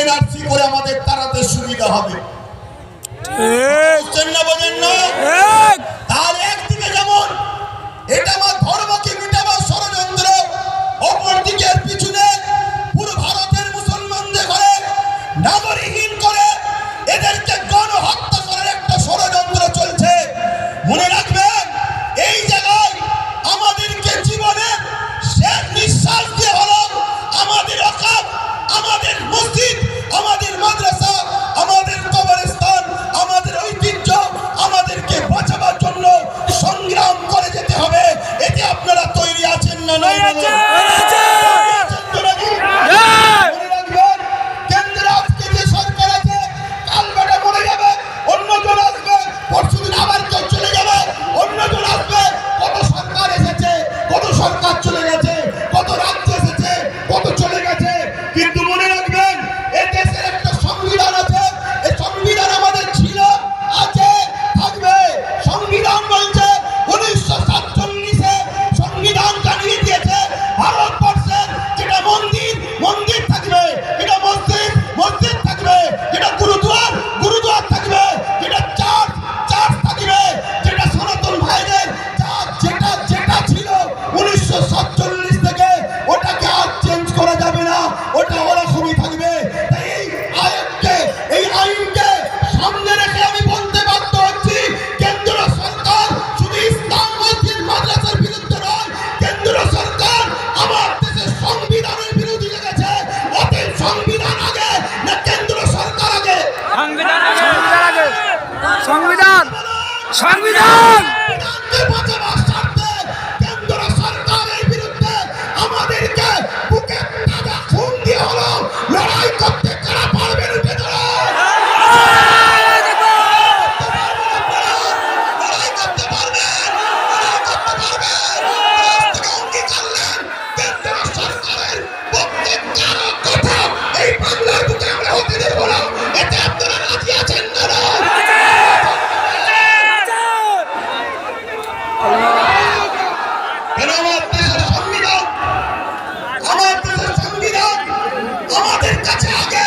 NRC করে আমাদের তাড়াতে সুবিধা হবে। তার একদিকে যেমন এটা আমার ধর্মকে মিটাবার ষড়যন্ত্র, অপরদিকে পিছনে পুরো ভারতের মুসলমানদের ঘরে নাগরিকহীন করে এদেরকে গণহত্যা করার একটা ষড়যন্ত্র চলছে। মনে রাখবেন, এই জায়গায় আমাদেরকে জীবনের শেষ নিঃশ্বাস দিয়ে হলো আমাদের ওয়াকফ, আমাদের মসজিদ, আমাদের মাদ্রাসা, আমাদের কবরস্থান, আমাদের ঐতিহ্য আমাদেরকে বাঁচাবার জন্য সংগ্রাম করে যেতে হবে। এতে আপনারা তৈরি আছেন না? নয় সংবিধান সংবিধান কেন্দ্র সরকারের বিরুদ্ধে আমাদেরকে বুকে তাজা খুন দিয়ে হলো লড়াই করতে কারা পারবেন? উঠে এই বাংলার বুকে আমরা হতে দেব না। এতে আপনারা রাজি আছেন না? আমাদের কাছে আগে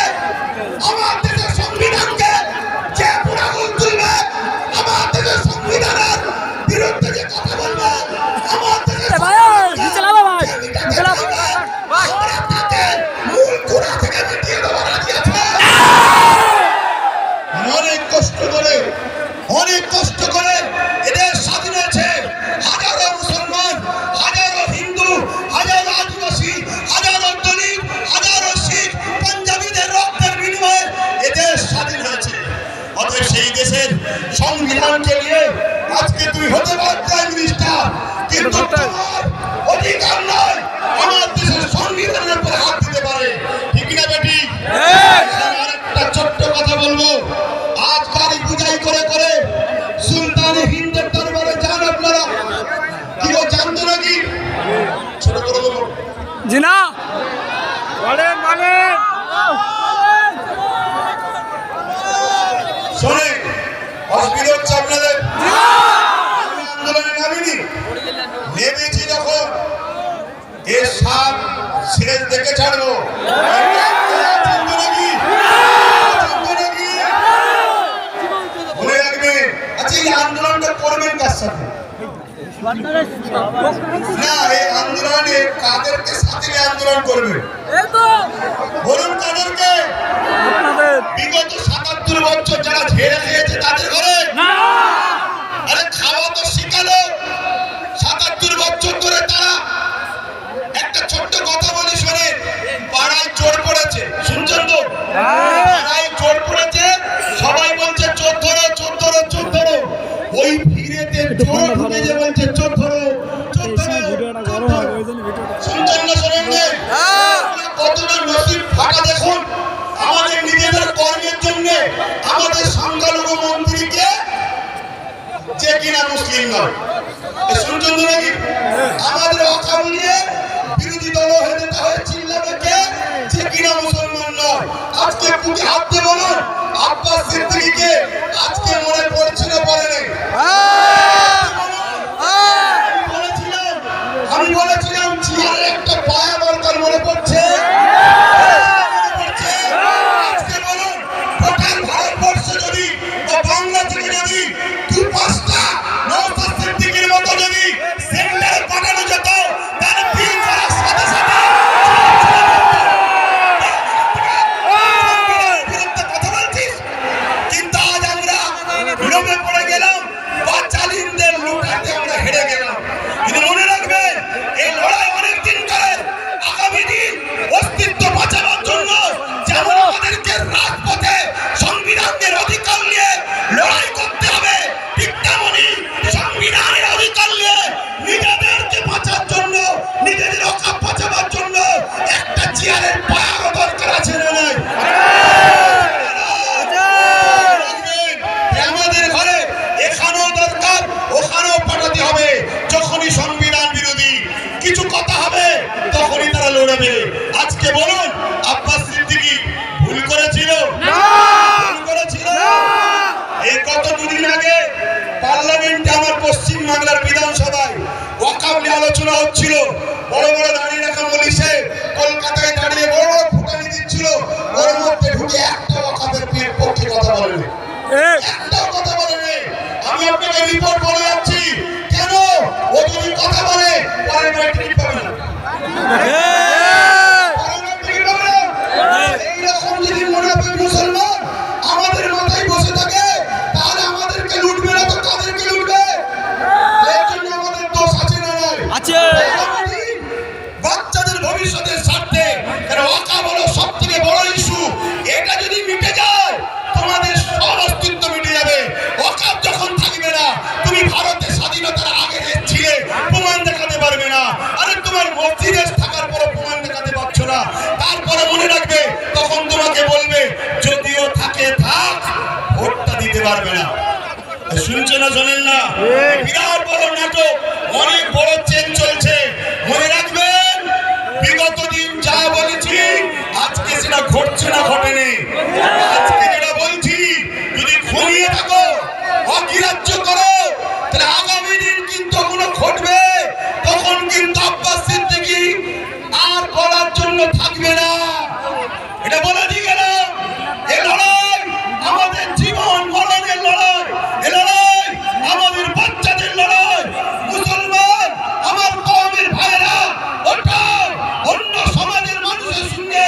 আমার দেশের সংবিধানকে যে পুরাগুল তুলবে, আমার দেশের সংবিধানের বিরুদ্ধে যে কথা বলবে, আমার দেশের মূল গোড়া থেকে মিটিয়ে দেওয়া রাজি আছে। অনেক কষ্ট করে এদের স্বাধীন হয়েছে। হাজারো মুসলমান, হাজারো হিন্দু, হাজারো আদিবাসী, হাজারো দলিত, হাজারো শিখ, পাঞ্জাবিদের রক্তের বিনিময়ে এদের স্বাধীন হয়েছে। অতএব সেই দেশের সংবিধানকে নিয়ে আজকে তুই হতে পার প্রাইম মিনিস্টার, কিন্তু তোমার অধিকার নয় আমার দেশের সংবিধানের উপর হাত দিতে পারে। ঠিক না বেটি? আরেকটা ছোট্ট কথা বলবো, আজ গাড়ি বুঝাই করে করে সুলতানে হিন্দের দরবারে যান আপনারা। কি ও জানতো নাকি? ছোট করে বলুন। জি না বলেন বলেন। শোনে, অসুবিধা হচ্ছে আপনাদের? আন্দোলনে নামিনি, নেমেছি যখন এর সাপ শেষ দেখে ছাড়বো। মনে রাখবেন, আচ্ছা এই আন্দোলনটা করবেন কার সাথে? না, এই আন্দোলনে কাদেরকে সাথে আন্দোলন করবে বলুন? কাদেরকে? বিগত ৭৭ বছর যারা ঝেড়ে খেয়েছে তাদের ঘরে? আরে খাওয়া তো শিখালো ৭৭ বছর ধরে তারা। একটা ছোট্ট কথা বলি শোনেন, পাড়ায় চোর পড়েছে, শুনছেন তো? পাড়ায় চোর পড়েছে, সবাই বলছে চোর ধরো চোর ধরো চোর ধরো। ওই ভিড়েতে চোর ঢুকে যে বলছে চোর ধরো চোর ধরো। শুনছেন না? শোনেন না? কতটা নসিব ফাঁকা দেখুন। আমাদের নিজেদের কর্মের জন্য আমাদের সংখ্যালঘু মন্ত্রীকে, যে কিনা মুসলিম নয়, শুনছেন নাকি? আমাদের অকাম নিয়ে বিরোধী দল হয়ে যেতে হয় চিল্লাবেকে, যে কিনা মুসলমান নয়। আজকে বুকে হাত দিয়ে বলুন, আব্বাস সিদ্দিকীকে আজকে মনে পড়ছে না? পড়ে নেই? আমি বলেছিলাম জিয়ার একটা পায়া দরকার, মনে পড়ছে? বিলম্বে পড়ে গেলাম বা জালিমদের লুটাতে আমরা হেরে গেলাম। কিন্তু মনে রাখবেন এই লড়াই অনেক দিন ধরে, আগামী দিন অস্তিত্ব বাঁচানোর জন্য যেমন আমাদেরকে রাজপথে সংবিধানের অধিকার নিয়ে লড়াই করতে হবে, ঠিক তেমনই সংবিধানের অধিকার নিয়ে নিজেদেরকে বাঁচার জন্য, নিজেদের অকাপ বাঁচাবার জন্য একটা চেয়ারের পায়ারও দরকার আছে না নাই? আমাদের ঘরে এখানেও দরকার, ওখানেও পাঠাতে হবে। যখনই সংবিধান বিরোধী কিছু কথা হবে তখনই তারা লড়বে। আজকে বলুন আব্বাস সিদ্দিকী ভুল করেছিল? ভুল করেছিল? এই গত দুদিন আগে পার্লামেন্টে আমার পশ্চিম বাংলার বিধানসভায় ওয়াকফ নিয়ে আলোচনা হচ্ছিল। বড় বড় দাঁড়িয়ে রাখা পুলিশে কলকাতায় দাঁড়িয়ে বড় বড় ফুটানি দিচ্ছিল, ওর মধ্যে ঢুকে একটা ওয়াকফের পক্ষে কথা বলেনি, একটাও কথা বলেনি। আমি আপনাকে রিপোর্ট বলে যাচ্ছি, কেন ও যদি কথা বলে পরে টিকিট পাবে না, এইরকম যদি মুনাফিক মুসলমান আমাদের মাথায় বসে থাকে তাহলে আমাদেরকে লুটবে না তো কাদেরকে লুটবে? এর জন্য আমাদের দোষ আছে না নাই? আছে। বাচ্চাদের ভবিষ্যতের স্বার্থে ওয়াকফ হলো সবথেকে বড় ইস্যু। এটা যদি মিটে যায় তোমাদের সব অস্তিত্ব মিটে যাবে। ওয়াকফ যখন থাকবে না, তুমি ভারতের স্বাধীনতার আগে যে ছিলে প্রমাণ দেখাতে পারবে না। আরে তোমার মসজিদে থাকার পর প্রমাণ দেখাতে পারছো না, তারপরে মনে রাখবে তখন তোমাকে বলবে যদিও থাকে থাক, ভোটটা দিতে পারবে না। শুনছে না শোনেন না? বিরাট বড় নাটক, অনেক বড় চেন চলছে। মনে রাখবেন বিগত দিন যা বলেছি আজকে সেটা ঘটছে না ঘটেনি। আজকে যেটা বলছি যদি ঘুমিয়ে থাকো, অগ্রাহ্য করো, তাহলে আগামী দিন কিন্তু ওগুলো ঘটবে। তখন কিন্তু আব্বাস সিদ্দিকী আর বলার জন্য থাকবে না। এটা বলে দিয়ে গেলাম। এই লড়াই আমাদের জীবন মরণের লড়াই, এই লড়াই আমাদের বাচ্চাদের লড়াই। মুসলমান আমার কওমের ভাইয়েরা, ওটা অন্য সমাজের মানুষের সঙ্গে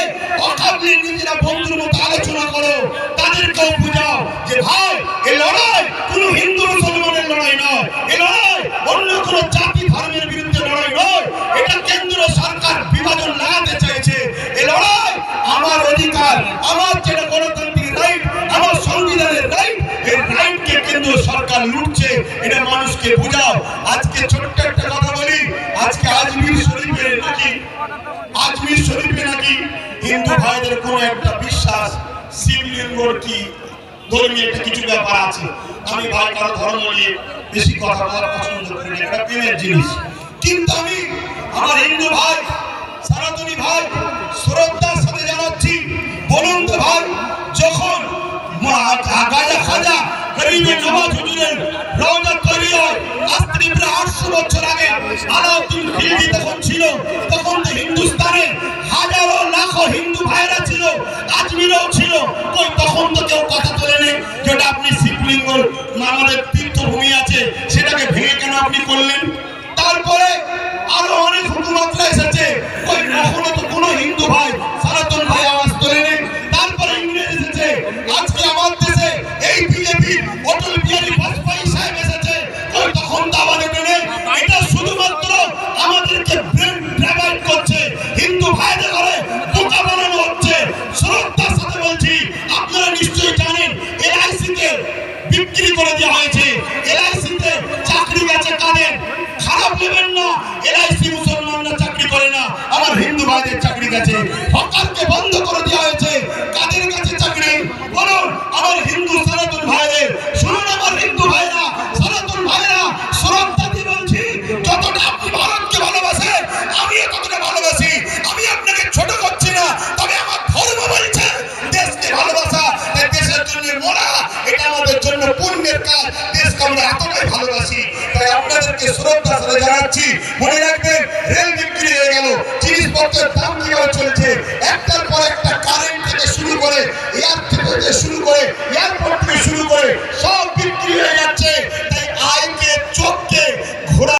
অকাবলি নিজেরা বন্ধুর মতো আলোচনা করো, তাদেরকেও বুঝাও যে ভাই এই লড়াই কোনো হিন্দু মুসলমানের লড়াই নয়, এই লড়াই অন্য কোনো জাতি ধর্মের বিরুদ্ধে লড়াই নয়। এটা কেন্দ্র সরকার বিভাজন লাগাতে চাইছে। এই লড়াই আমার অধিকার, আমার যেটা গণতান্ত্রিক রাইট, আমার সংবিধানের রাইট, এই রাইটকে কেন্দ্র সরকার লুটছে। এটা মানুষকে বুঝাও। আজকে ছোট্ট একটা কথা বলি, আজকে আজমির শরীফে নাকি হিন্দু ভাইদের কোন একটা বিশ্বাস, শিবলিঙ্গর কি ধর্মীয় একটা কিছু ব্যাপার আছে। আমি ভাই কারো ধর্ম নিয়ে বেশি কথা বলা পছন্দ করি না, এটা প্রেমের জিনিস। কিন্তু আমি আমার হিন্দু ভাই, সনাতনী ভাই শ্রদ্ধার সাথে জানাচ্ছি, বলুন তো ভাই, যখন গাজা খাজা গরিবের নওয়াজ হুজুরের রওজা তৈরি হয়, আজ থেকে প্রায় 800 বছর আগে আলাউদ্দিন খিলজি তখন ছিল, তখন তো হিন্দুস্তানে হাজারো লাখো হিন্দু ভাইরা ছিল, আজমিরেও ছিল। কই তখন তো কেউ কথা তোলেনি যেটা আপনি শিবলিঙ্গ আমাদের তীর্থভূমি আছে সেটাকে ভেঙে কেন আপনি করলেন? তারপরে আরো অনেক হুকুমতরা এসেছে, কই কখনো তো কোনো হিন্দু ভাই সনাতন ভাই আওয়াজ তোলেনি। তারপরে ইংরেজ এসেছে, আজকে আমার দেশে এই বিজেপি অটল বিহারী বাজপেয়ী সাহেব এসেছে, কই তখন তো আওয়াজ ওঠেনি। এটা শুধুমাত্র আমাদেরকে ব্রেন ড্রাইভার করছে, হিন্দু ভাইদের ঘরে বোকা বানানো হচ্ছে। শ্রদ্ধার সাথে বলছি, আপনারা নিশ্চয়ই জানেন LIC কে বিক্রি করে দেওয়া হয়েছে। LIC তে চাকরি গেছে কাদের? খারাপ নেবেন না, LIC মুসলমানরা চাকরি করে না, আমার হিন্দু ভাইদের চাকরি গেছে। হকারকে বন্ধ করে দেওয়া হয়েছে, কাদের কাছে চাকরি? বলুন আমার হিন্দু সনাতন ভাইদের। শুনুন আমার হিন্দু ভাইরা, সনাতন ভাইরা, শ্রদ্ধা দিয়ে বলছি, যতটা আপনি ভারতকে ভালোবাসেন আমিও ততটা ভালোবাসি। আমি আপনাকে ছোট করছি না, তবে আমার ধর্ম বলছে দেশকে ভালোবাসা, দেশের জন্য মরা, এটা আমাদের জন্য পুণ্যের কাজ। দেশকে আমরা এতটাই ভালোবাসি, তাই আপনাদেরকে শ্রদ্ধা করে জানাচ্ছি। মনে রাখবেন রেল বিক্রি হয়ে গেল, জিনিসপত্রের দাম কিভাবে চলছে,